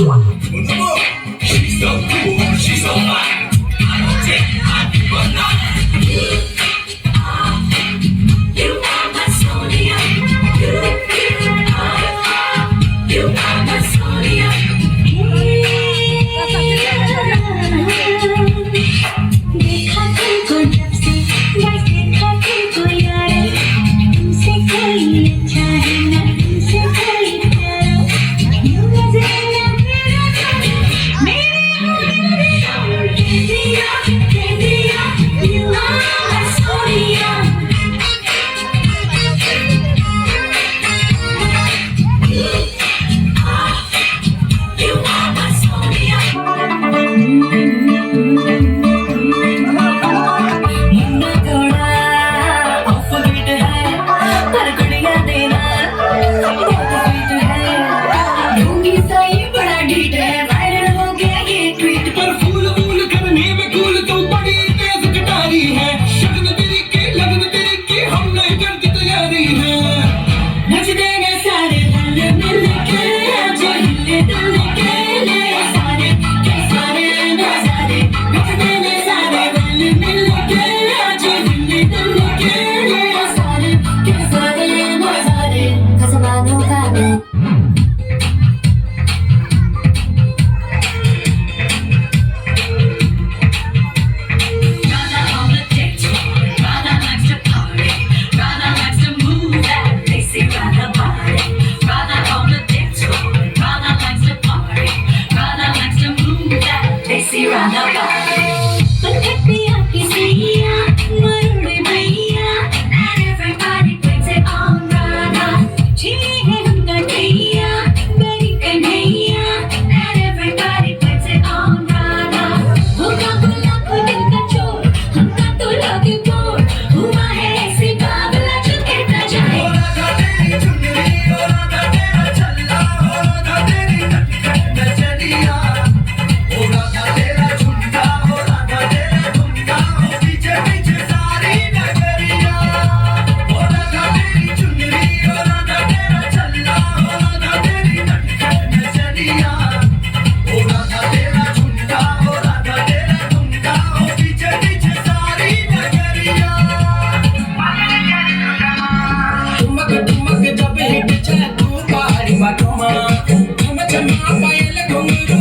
She's so cool, she's so fine. I don't care, I give a nine. You are my Sonia. You are my Sonia. देखा तुमको जब से बस देखा तुमको यार तुमसे कोई अच्छा है ना तुमसे कोई प्यारा यूं नजर ना मेरा जान मेरे हो दे दिया you are my Sonia. You are my Sonia. Munna थोड़ा ऑफ बीट है पर गुड़िया देना बहुत स्वीट है ढूंढी सही बड़ा ढीठ है वायरल हो गया ये ट्वीट पर फूल फूल करने में कूल तो बड़ी तेज कटारी है शगन तेरी की हम नहीं करती तैयारी है नच देंगे सारे रल मिल के आज हिले दिल के ले सारे के सारे नजारे नच देंगे सारे रल मिल के आज हिले दिल के ले सारे के सारे नजारे खसमानों का मैं Rana on the dance floor, Rana likes to party, Rana likes to move that lacy Rana body. Rana on the dance floor, Rana likes to party, Rana likes to move that lacy Rana body. Pagkat piya kisiya, marude bhaiya, and everybody puts it on Rana. Chili hai humka dhaiya, bari kanhaiya, and everybody puts it on Rana. Hoga bola khudin ka chor, humka to lage bore, hua hai aise बावला जो कहता जाए. राधा तेरी चुनरी ओ राधा तेरा चल्ला ओ राधा तेरी नटखट नजरिया ओ राधा तेरा झुमका ओ राधा तेरा झुमका ओ पीछे पीछे सारी नगरिया ओ राधा तेरी चुनरी ओ राधा तेरा चल्ला ओ राधा तेरी नटखट नजरिया ओ राधा तेरा झुमका ओ राधा तेरा झुमका ओ पीछे पीछे सारी नगरिया तुमक तुमक जब हिट चले तू पारी बाटोमा हम चमा पायल घुंघरू